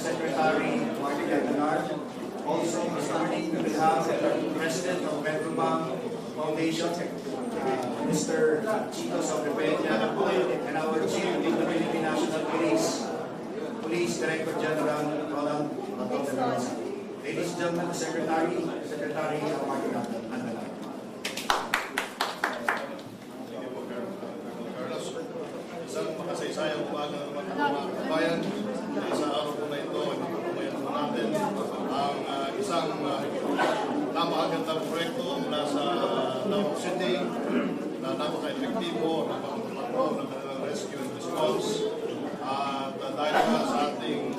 Secretary Martin. Also, this morning we will have the President of MagPaliwanag Foundation, Mr. Chico Sobrepenya, and our Chief of the Philippine National Police Director General Ronald Bato. Ladies and gentlemen, the Secretary Martin. Isang makasaysayang umaga ng mga kabayan. Sa araw po na ito, ipapamayan po natin ang isang napakagandang proyekto mula sa Davao City na napaka-epektibo na pagpapatrol ng kanilang rescue and response. At dahil nga sa ating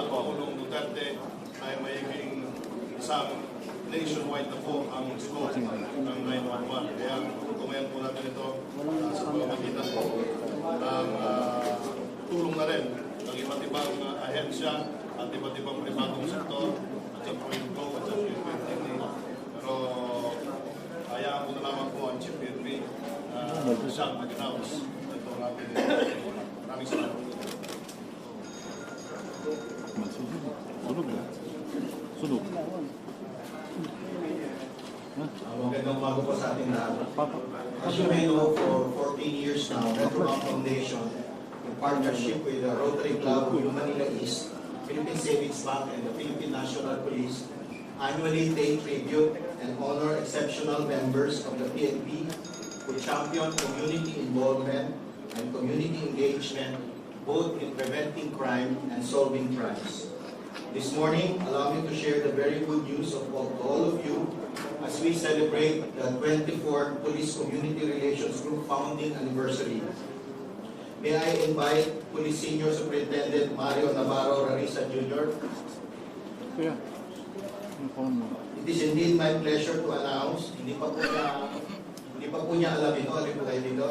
Pangulong Duterte ay mayiging isang nationwide na po ang scope ng 911. Kaya tumayan po natin ito sa pamamagitan po ng tulong na rin ng iba't ibang ahensya at iba't ibang pribadong sektor at sa Point Go at sa PNP. Pero hayaan ko na lamang po ang Chief PNP siyang mag-announce ito natin. Maraming salamat. Sunog. Magandang umaga po sa ating lahat. As you may know, for 14 years now, MagPaliwanag Foundation, in partnership with the Rotary Club of Manila East, Philippine Savings Bank, and the Philippine National Police, annually pay tribute and honor exceptional members of the PNP who champion community involvement and community engagement, both in preventing crime and solving crimes. This morning, allow me to share the very good news of all of you as we celebrate the 24th Police Community Relations Group founding anniversary. May I invite Police Senior Superintendent Mario Navarro Rarisa Jr. It is indeed my pleasure to announce, hindi pa po niya alam ito, alin po kayo dito?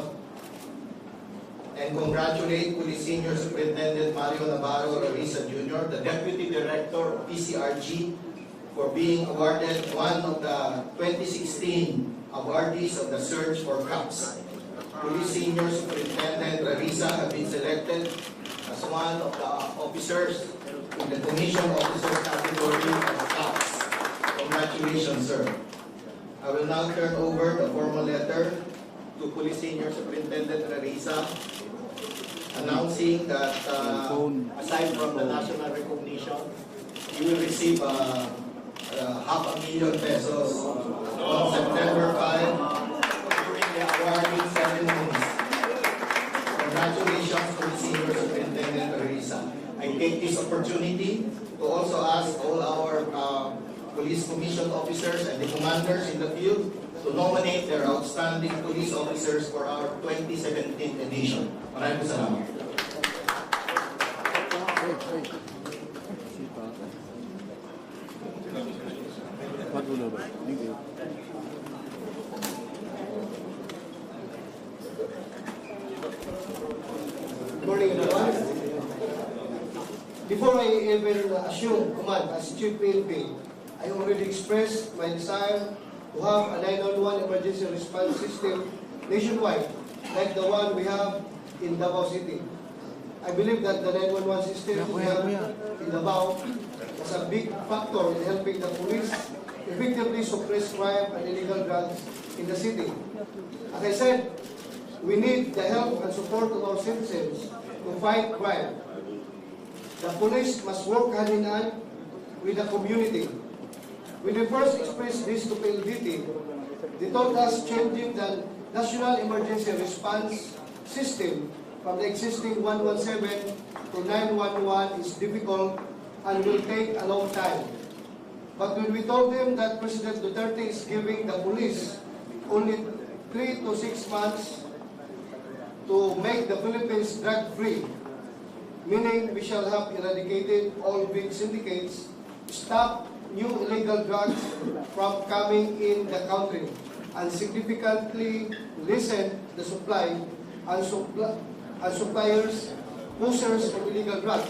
And congratulate Police Senior Superintendent Mario Navarro Rarisa Jr., the Deputy Director of PCRG, for being awarded one of the 2016 awardees of the Search for Cops. Police Senior Superintendent Rarisa have been selected as one of the officers in the Commission Officers category of Cops. Congratulations, sir. I will now turn over the formal letter to Police Senior Superintendent Rarisa, announcing that aside from the national recognition, you will receive $500,000 pesos on September 5 during the awarding ceremonies. Congratulations to the Senior Superintendent Rarisa. I take this opportunity to also ask all our police commission officers and the commanders in the field to nominate their outstanding police officers for our 2017 edition. Maraming salamat. Thank you. Good morning, everyone. Before I ever assume command as Chief PNP, I already expressed my desire to have a 911 emergency response system nationwide, like the one we have in Davao City. I believe that the 911 system we have in Davao is a big factor in helping the police effectively suppress crime and illegal drugs in the city. As I said, we need the help and support of our citizens to fight crime. The police must work hand in hand with the community. When we first expressed this to PLDT, they told us changing the National Emergency Response System from the existing 117 to 911 is difficult and will take a long time. But when we told them that President Duterte is giving the police only 3 to 6 months to make the Philippines drug-free, meaning we shall have eradicated all big syndicates, stop new illegal drugs from coming in the country, and significantly lessen the supply and suppliers, pushers of illegal drugs.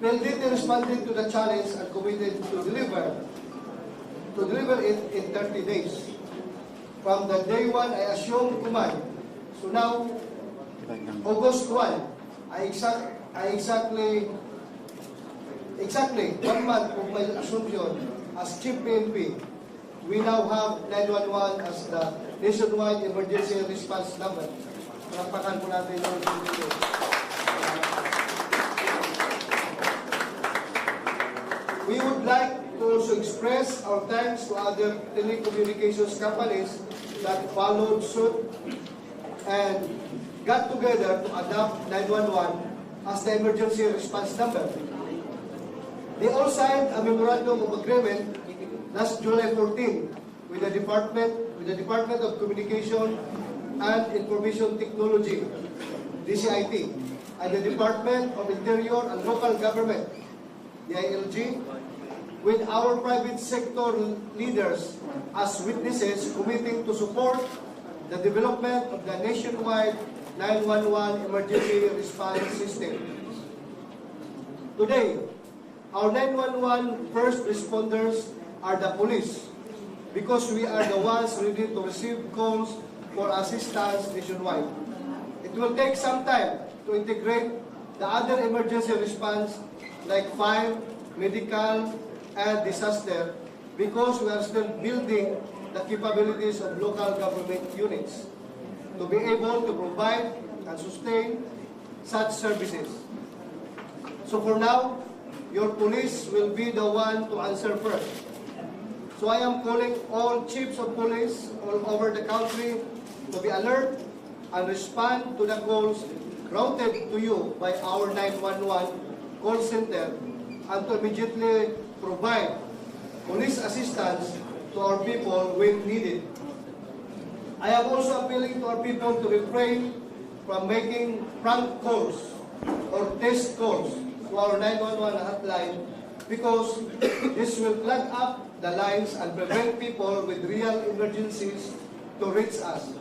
PLDT responded to the challenge and committed to deliver it in 30 days. From the day 1 I assumed command, so now, August 1, I exactly exactly 1 month of my assumption as Chief PNP, we now have 911 as the nationwide emergency response number. Palakpakan po natin yung PNP. We would like to also express our thanks to other telecommunications companies that followed suit and got together to adopt 911 as the emergency response number. They all signed a memorandum of agreement last July 14 with the Department of Communication and Information Technology, DCIT, and the Department of Interior and Local Government, DILG, with our private sector leaders as witnesses committing to support the development of the nationwide 911 emergency response system. Today, our 911 first responders are the police because we are the ones ready to receive calls for assistance nationwide. It will take some time to integrate the other emergency response like fire, medical, and disaster because we are still building the capabilities of local government units to be able to provide and sustain such services. So for now, your police will be the one to answer first. So I am calling all chiefs of police all over the country to be alert and respond to the calls routed to you by our 911 call center and to immediately provide police assistance to our people when needed. I am also appealing to our people to refrain from making prank calls or test calls to our 911 hotline because this will clog up the lines and prevent people with real emergencies to reach us.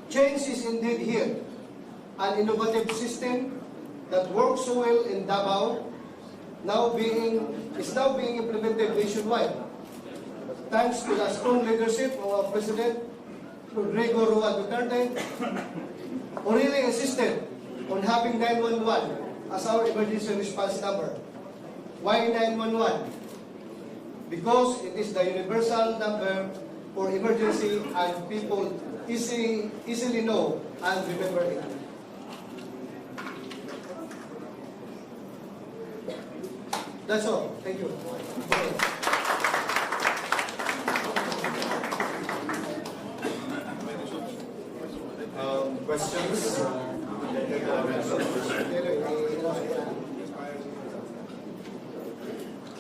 Change is indeed here. An innovative system that works so well in Davao is now being implemented nationwide. Thanks to the strong leadership of our President Rosa Duterte, who really insisted on having 911 as our emergency response number. Why 911? Because it is the universal number for emergency and people easily know and remember it. That's all. Thank you. Questions?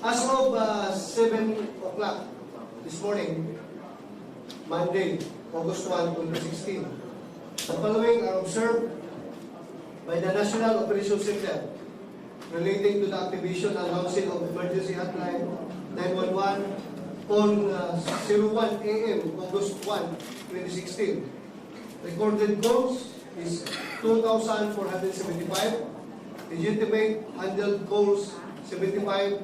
As of 7 o'clock this morning, Monday, August 1, 2016, the following are observed by the National Operations Center relating to the activation and launching of emergency hotline 911 on 01 a.m. August 1, 2016. Recorded calls is 2,475, legitimate handled calls 75,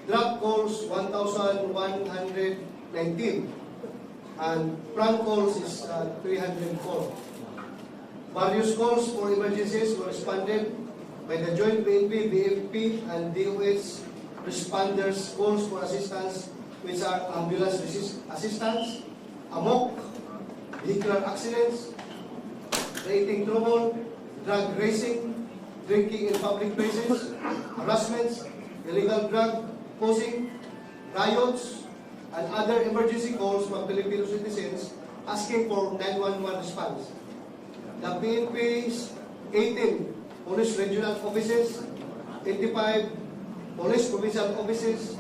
drop calls 1,119, and prank calls is 304. Various calls for emergencies were responded by the Joint PNP, BFP, and DOH responders calls for assistance, which are ambulance assistance, amok, vehicular accidents, creating trouble, drug racing, drinking in public places, harassments, illegal drug posing, riots, and other emergency calls from Filipino citizens asking for 911 response. The PNP's 18 police regional offices, 85 police provincial offices,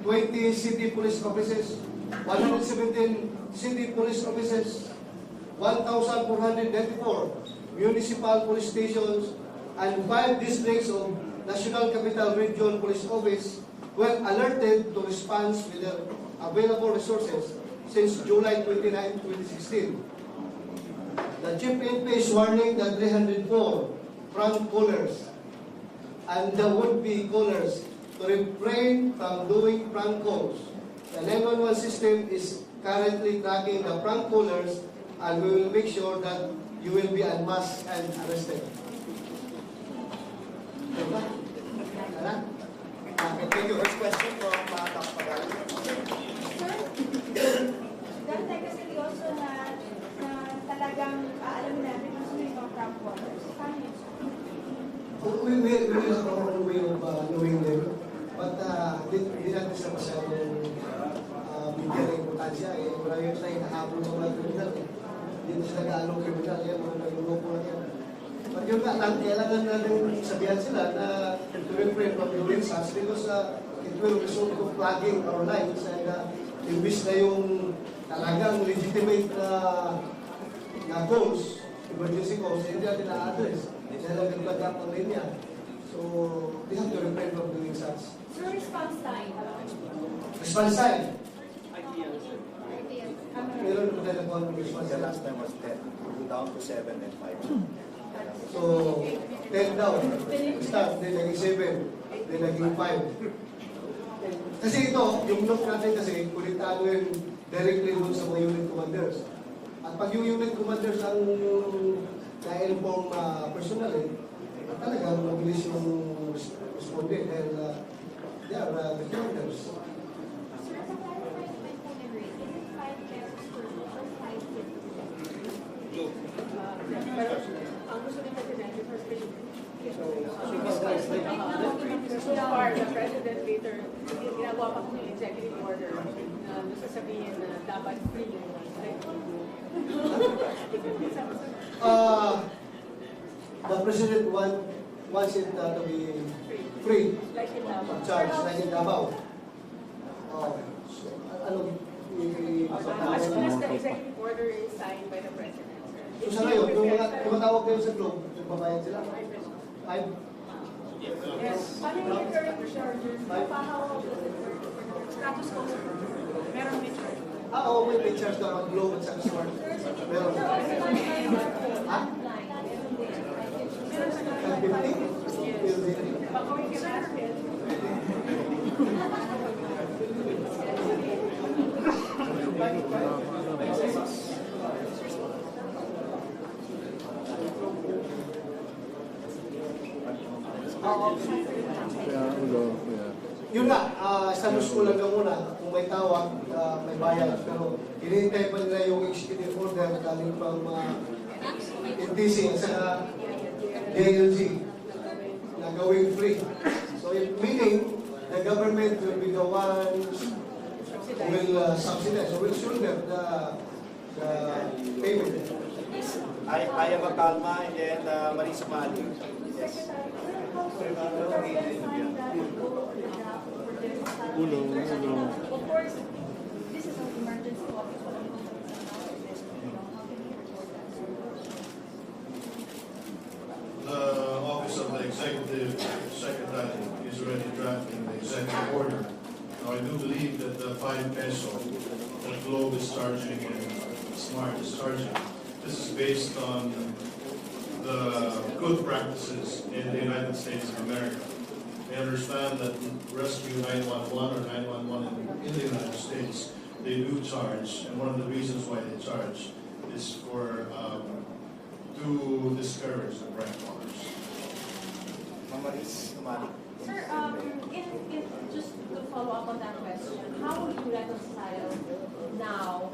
20 city police offices, 117 city police offices, 1,494 municipal police stations, and 5 districts of National Capital Region Police Office were alerted to respond with their available resources since July 29, 2016. The Chief PNP is warning the 304 prank callers and the would-be callers to refrain from doing prank calls. The 911 system is currently tracking the prank callers, and we will make sure that you will be unmasked and arrested. We have our own way of knowing them. But hindi natin sa masyadong bigyan ng importansya. Marami tayo nahabol ng mga kriminal. Hindi sila nag-aalong kriminal. Yan, mga nag-uloko na yan. But yun nga, kailangan natin sabihan sila na to refrain from doing such because it will result to plugging our lives and imbis na yung talagang legitimate na goals, emergency goals, hindi natin na-address. Dahil nag-plug up ang linya. So, we have to refrain from doing such. So, response time. Response time. Ideal. Meron po tayo ng response The time. last time was 10, down to 7 and 5. So, 10 down. Start, then naging 7, then naging 5. Kasi ito, yung look natin kasi, kulitan yun directly doon sa mga unit commanders. At pag yung unit commanders ang na-inform personal, talagang mabilis yung responde dahil they are the commanders. Sir, sa clarified payment rate, is it 5 pesos per month or 5.50? Pero ang gusto ni Presidente for special So far, the President later, ginagawa pa kung yung executive order na gusto sabihin na dapat free yung The President wants it to be free like in Davao. of charge, like in Davao. Ano, As soon as the executive order is signed by the President. so sa ngayon, yung mga tumatawag kayo sa globe, nagbabayad sila. 5? Yes. Paano yung recurring charges? How does it work? Status quo. Meron may charge. Oo, may charge na pag globe at sa smart. Meron. Ha? 550? Baka we can ask it. Yun nga, status ko lang muna, kung may tawag, may bayad. Pero hinihintay pa nila yung executive order galing pang mga NTC at saka DLG na gawing free. So it meaning, the government will be the ones who will subsidize, who will shoulder the payment. I am a Kalma and then Marisa Mali. Yes. Of course, this is an emergency office. The Office of the Executive Secretary is already drafting the executive order. Now, I do believe that the 5 peso that Globe is charging and Smart is charging, this is based on the good practices in the United States of America. I understand that Rescue 911 or 911 in the United States, they do charge, and one of the reasons why they charge is for to discourage the prank callers. Mamaris Mali. Sir, if just to follow up on that question, how would you reconcile now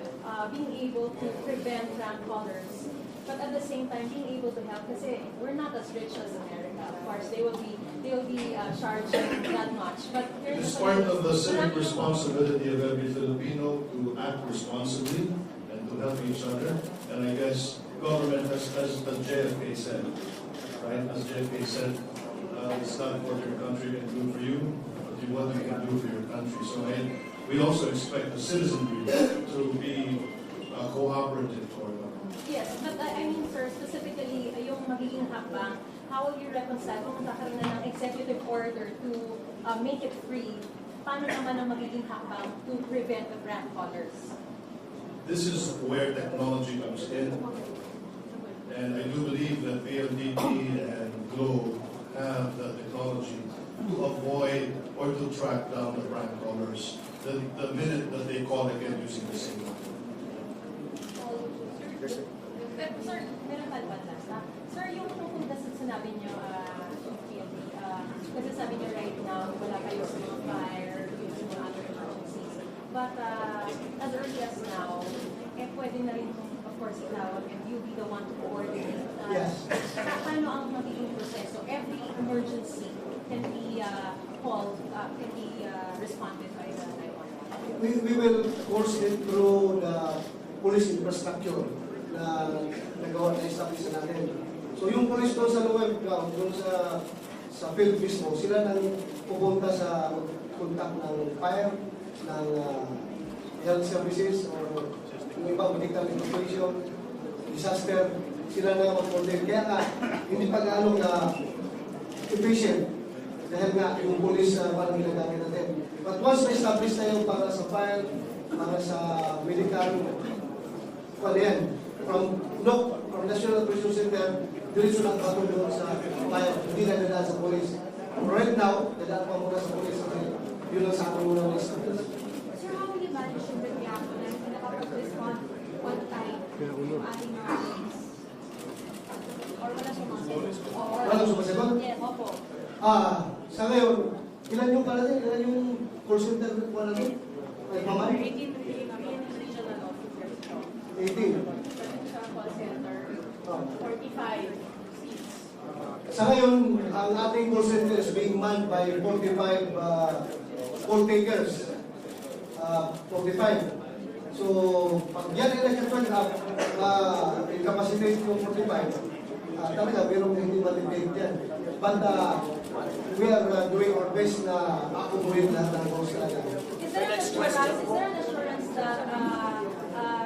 being able to prevent prank callers, but at the same time being able to help? Because we're not as rich as America. Of course, they will be charging that much. But It is part of the civic responsibility of every Filipino to act responsibly and to help each other. And I guess government, as the JFK said, right? As JFK said, it's not what your country can do for you, but what you can do for your country. So we also expect the citizenry to be cooperative toward them. Yes, but I mean, sir, specifically, yung magiging hakbang, how will you reconcile kung magkakaroon na ng executive order to make it free? Paano naman ang magiging hakbang to prevent the prank callers? This is where technology comes in. And I do believe that PLDT and Globe have the technology to avoid or to track down the prank callers the minute that they call again using the same number. Sir, meron pa ba last? Sir, yung tungkol sa sinabi niyo, kasi sabi niyo right now, wala kayo sa mga fire, yung mga other emergencies. But as early as now, pwede na rin, of course, itawag and you be the one to coordinate. Yes. Paano ang magiging proseso? Every emergency can be called, can be responded by the 911? We will course it through the police infrastructure na nagawa na establish natin. So yung police doon sa lower ground, doon sa field mismo, sila nang pupunta sa contact ng fire, ng health services, or yung ibang medical evacuation, disaster, sila na mag-contact. Kaya nga, hindi pa gaano na efficient dahil nga yung police parang ginagamit natin. But once na-establish na yung para sa fire, para sa medical, ano yan, from National Operation Center, diretso lang Bato doon sa fire, hindi na dadaan sa police. Right now, dadaan pa muna sa police kasi yun lang sa akin muna na-establish. Sir, how will you manage yung reaction na nakapag-respond one time yung ating mga police? Or wala sumasagot? Walang sumasagot? Yeah, opo. Sa ngayon, ilan yung pala din? Ilan yung call center wala din? Ay, mama? 18 regional officers. 18. Sa call center, 45 seats. Sa ngayon, ang ating call center is being manned by 45 call takers. 45. So, pag yan ay nag-turn up, incapacitate yung 45, talaga, mayroong hindi matitake yan. But we are doing our best na accommodate lahat ng calls talaga. Is there an assurance that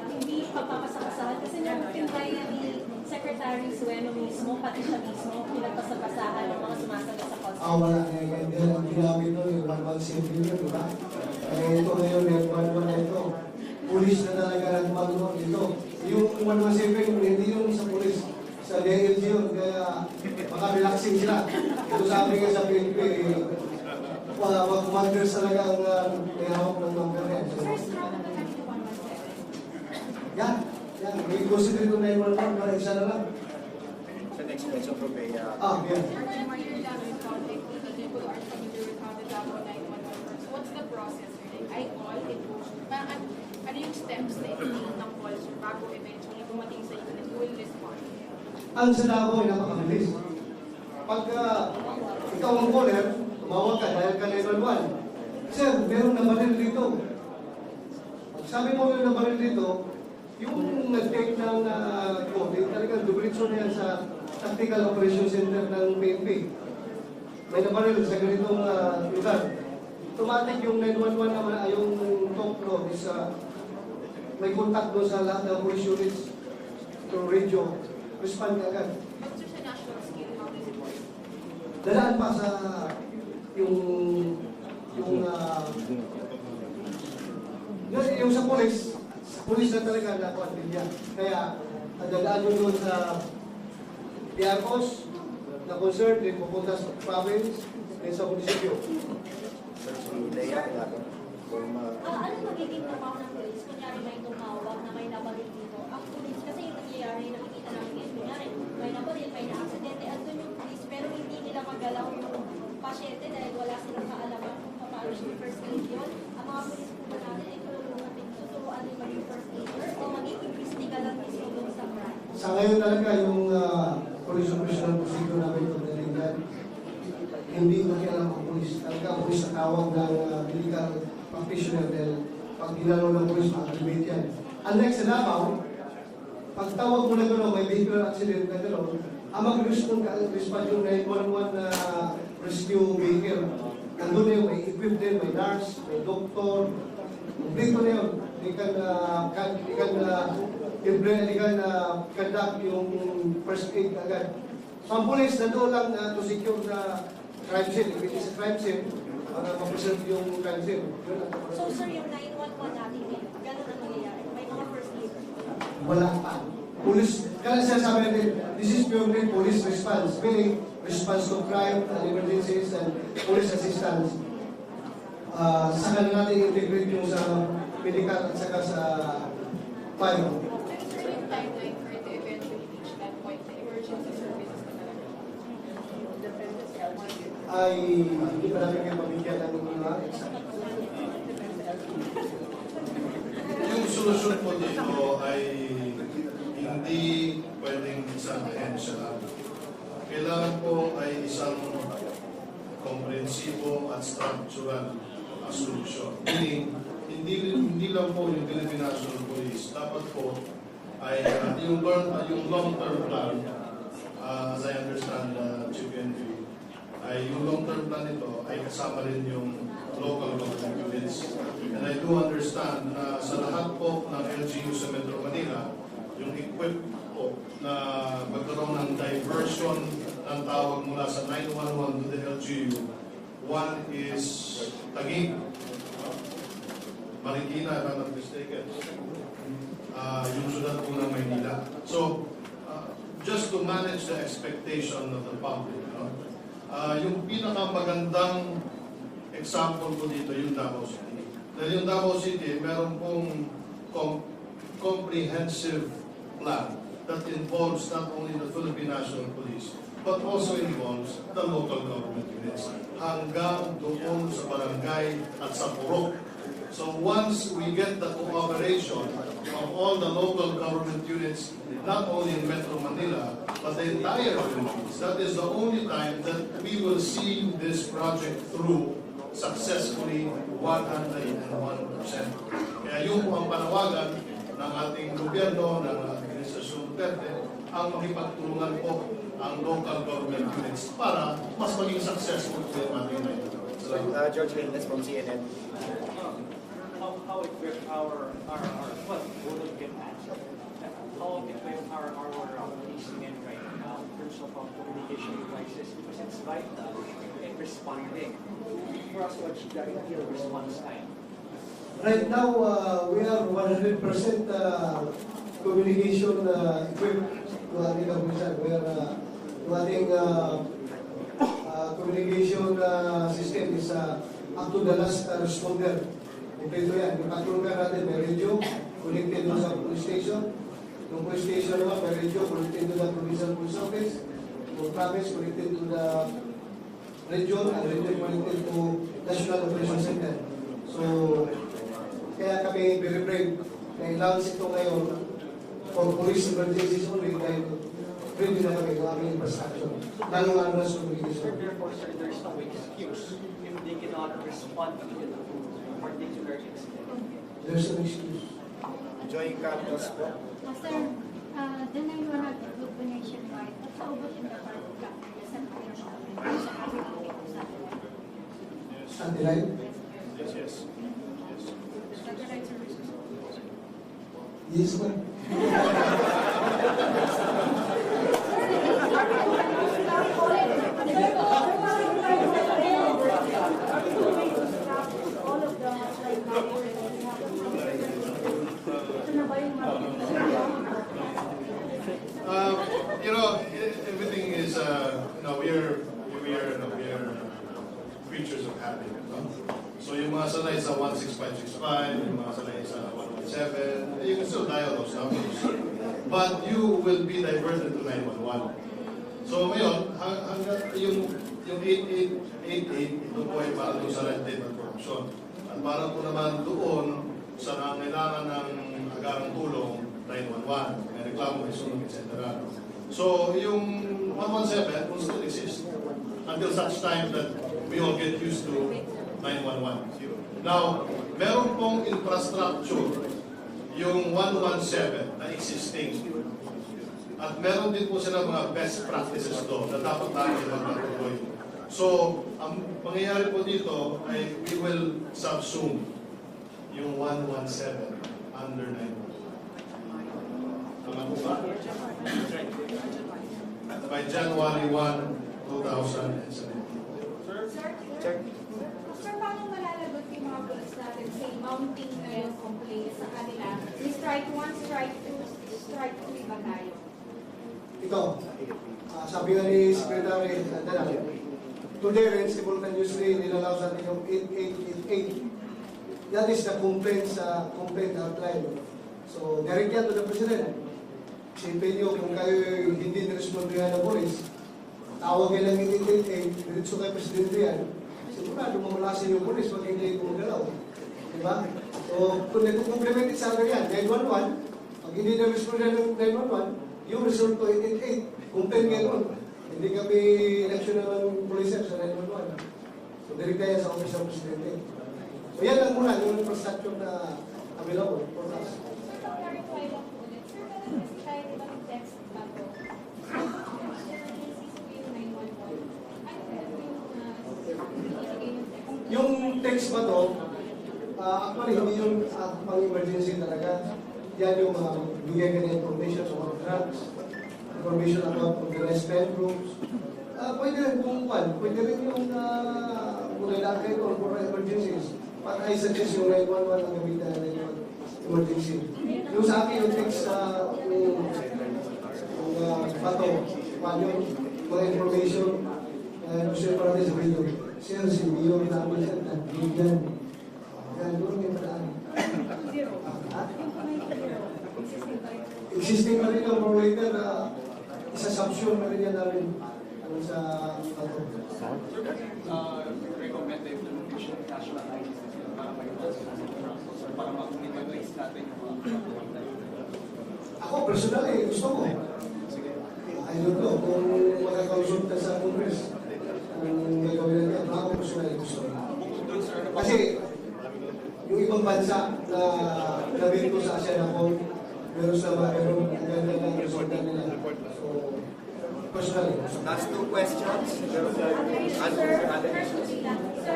hindi pagpapasapasahan? Kasi nagpintaya ni Secretary Sueno mismo, pati siya mismo, pinagpasapasahan ng mga sumasagot sa call center. Wala na yan. Ang ginamit nun, yung 117 yun, di ba? Ito ngayon, yung 1-1 na ito. Pulis na talaga nagmagno dito. Yung 117, hindi yung sa pulis. Sa DLG yun, kaya maka-relaxing sila. Ito sabi nga sa PNP, mga commanders talaga ang nihawak ng number yan. So, Sir, strong na kami to 117. yan. May consider ito 911, para isa na lang. Sa next question from Bea. Yan. Your last contact with the people are familiar with how the Davao 911 works. What's the process? I call, it goes. Ano yung steps na itinig ng call, sir, bago eventually dumating sa inyo na you will respond? Ang sa Davao ay napakabilis. Pagka ikaw ang caller, tumawag ka dahil ka 911. Sir, meron na baril dito. Sabi mo na baril dito, yung nag-take ng code, talagang dublitso na yan sa Tactical Operation Center ng PNP. May nabaril sa ganitong lugar. Automatic yung 911 naman, yung top floor is may contact doon sa lahat ng police units through radio. Respond ka agad. But sir, sa national scale, how does it work? Dalaan pa sa yung sa police na talaga nakuha din yan. Kaya, dalaan nyo doon sa PROs na concern, din pupunta sa province, din sa munisipyo. Ano magiging trabaho ng police? Kunyari may tumawag na may nabaril dito. Ang police kasi yung nangyayari, nakikita namin yun. Kunyari, may nabaril, may na-aksidente. Andun yung police, pero hindi nila magalaw yung pasyente dahil wala silang kaalaman kung paano yung first aid yun. Ang mga police po ba natin ay tulungan din tuturuan yung maging first aider o maging investiga lang mismo dun sa crime? Sa ngayon talaga yung police operational procedure namin ito nalindan, hindi makialam ang police. Talaga ang police na tawag ng medical practitioner dahil pag ginalaw ng police, ma-activate yan. Unlike sa Davao, pag tawag mo na gano'n, may vehicular accident na gano'n, ang mag-respond yung 911 na rescue vehicle. Nandun na yun, may equip din, may nurse, may doktor, dito na yun. They can conduct yung first aid agad. So ang police nandoon lang to secure the crime scene. If it is a crime scene, para ma-preserve yung crime scene. So sir, yung 911 natin, gano'n ang nangyayari? May mga first aid? Wala pa. Police, kaya sinasabi natin, this is purely police response, meaning response to crime and emergencies and police assistance. Saka na natin integrate yung sa medical at saka sa fire. Sir, yung timeline for it to eventually reach that point, the emergency services na talaga. Ay, hindi pa namin kayo mabigyan ng mga exact. Yung solusyon po dito ay hindi pwedeng isang ahensya lang. Kailangan po ay isang individual solution. Meaning, hindi lang po yung Philippine National Police. Dapat po ay yung long-term plan, as I understand, Chief Henry, ay yung long-term plan nito ay kasama rin yung local government units. And I do understand na sa lahat po ng LGU sa Metro Manila, yung equipped po na magkaroon ng diversion ng tawag mula sa 911 to the LGU. One is Taguig, Marikina, if I'm not mistaken. Yung syudad po ng Maynila. So, just to manage the expectation of the public, yung pinakamagandang example ko dito, yung Davao City. Dahil yung Davao City, meron pong comprehensive plan that involves not only the Philippine National Police, but also involves the local government units. Hanggang doon sa barangay at sa purok. So once we get the cooperation of all the local government units, not only in Metro Manila, but the entire Philippines, that is the only time that we will see this project through successfully 101%. Kaya yun po ang panawagan ng ating gobyerno, ng Administrasyon Duterte, ang makipagtulungan po ang local government units para mas maging successful po yung ating natin. George Vilnes from CNN. How equipped our both of them answer. How equipped our policemen right now in terms of communication devices, because it's vital in responding for us to achieve the ideal response time. Right now, we are 100% communication equipped to ating kapulisan. We are ating communication system is up to the last responder. Kompleto yan. Yung patrol car natin, may radio, connected doon sa police station. Yung police station naman, may radio, connected doon sa provincial police office. Yung province, connected to the region, and region connected to National Operations Center. So, kaya kami very brave na i-launch ito ngayon for police emergencies only dahil ready na kami ng aming infrastructure. Lalong ano sa communication. Therefore, sir, there is no excuse if they cannot respond to a particular incident. There's no excuse. Joy Carlos po. Sir, the 911 group nationwide, paubot yung dapat sa Satellite? Yes. Yes, ma'am. Everything is, we are creatures of habit. So yung mga sanay sa 16565, yung mga sanay sa 117, you can still dial those numbers. But you will be diverted to 911. So ngayon, hanggang yung 8888, ito po ay para doon sa red tape at corruption. At para po naman doon sa nangailangan ng agarang tulong, 911, may reklamo, may sunog, etc. So yung 117 will still exist until such time that we all get used to 911. Now, meron pong infrastructure yung 117 na existing. At meron din po sila mga best practices doon na dapat natin magpatuloy. So, ang mangyayari po dito ay we will subsume yung 117 under 911. Tama po ba? By January 1, 2017. Sir, paano malalagot yung mga police natin say mounting na yung complaint sa kanila? Strike 1, strike 2, strike 3 ba tayo? Ito, sabi nga ni Secretary Handang, today rin simultaneously nilalaw sa atin yung 8888. That is the complaint hotline. So, direct yan to the President. Isipin nyo kung kayo hindi nirespondihan ng police, tawag kayo ng 8888, diretso kay Presidente yan, sigurado mamalasin yung police pag hindi gumagalaw. Diba? So, kung nag-complement sa akin yan, 911, pag hindi na-respondihan ng 911, yung result to 888. Complain kayo nun. Hindi kami election ng police sa 911. So, direkta yan sa Office ng Presidente. So yan lang muna, yung infrastructure na available for us. Sir, clarify lang po ulit. Sir, kahit ibang text ba to? Yung text ba to, actually hindi yung pang-emergency talaga. Yan yung bigay ka na information about drugs, information about organized crime groups. Pwede rin kung pwede rin yung mula kayo for emergencies. But I suggest yung 911 ang gamitan na yung emergency. Yung sa akin yung text yung Bato, yun, mga information, gusto yung parang sa video. Sir, si Bio, namin siya, nagbigan. Yan, doon yung paraan. Existing na rin ang prolator, isa-subsume na rin yan namin sa Bato. Recommend the implementation of national IDs para mag-legalize natin yung mga. Ako, personally, gusto ko. I don't know, kung makakausap ka sa Congress, kung gagawin natin, ako personally gusto ko. Kasi, yung ibang bansa na nabili ko sa Asia na ko, meron sa mga meron ang ganda ng resulta nila. So, personally. Last two questions. Sir,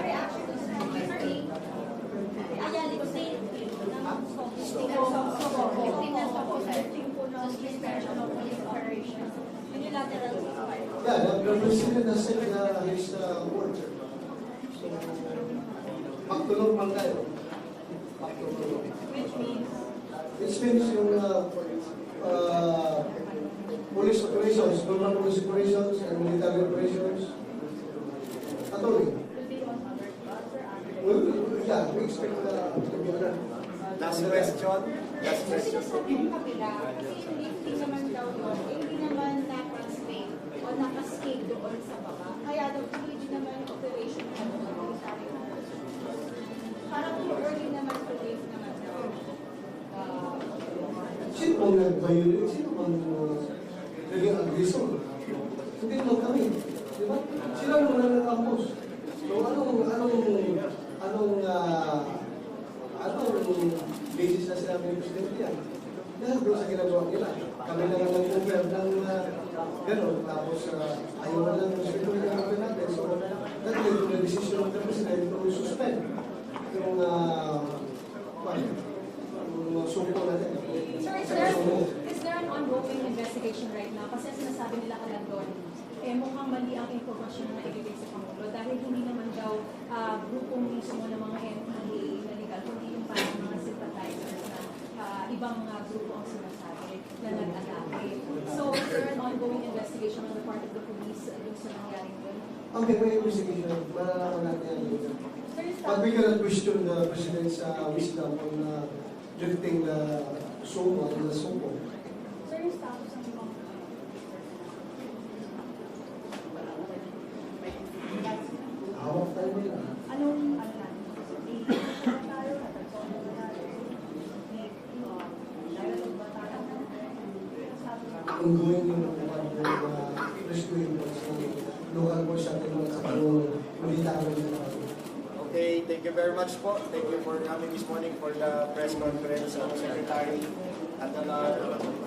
reaction to sir, Ayali ko say, unilateral ceasefire. Yeah, the president has said his word. So, magtulong man tayo. Magtulong. Which means yung police operations, normal police operations and military operations. Patuloy. Well, yeah, we expect to be done. Last question. Last Kasi question. sinasabi ng kabila, kasi hindi naman daw yun, hindi naman na-translate o nakascape doon sa baba. Kaya daw hindi naman operation na doon. Parang too early naman to leave naman daw. Sino bang nag-violate? Sino bang naging aggressor? Hindi naman kami. Di ba? Sila naman nag-campus. So anong basis na sinabi ng Presidente yan? Dahil doon sa ginagawa nila. Kami na lang nag-confirm ng gano'n. Tapos ayaw na lang ng respeto na gagawin natin. So that led to the decision of the President to suspend yung sumpo natin. Sir, is there an ongoing investigation right now? Kasi sinasabi nila kalang doon, mukhang mali ang informasyon na ibigay sa Pangulo dahil hindi naman daw grupong mismo ng mga NPA na legal, kundi yung parang mga sympathizers na ibang grupo ang sinasabi na nag-atake. So, is there an ongoing investigation on the part of the police dun sa nangyaring doon? Okay, may investigation. Malalaman natin yan later. Sir, is But we cannot question the President's wisdom on lifting the sumpo and the sumpo. Sir, yung status ng ibang Hawak tayo nila. anong Ongoing yung rescue efforts ng local force at yung military nila. Okay, thank you very much po. Thank you for coming this morning for the press conference of Secretary at the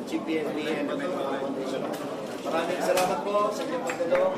GPNP and the Metro Foundation. Maraming salamat po sa inyong pagtulong.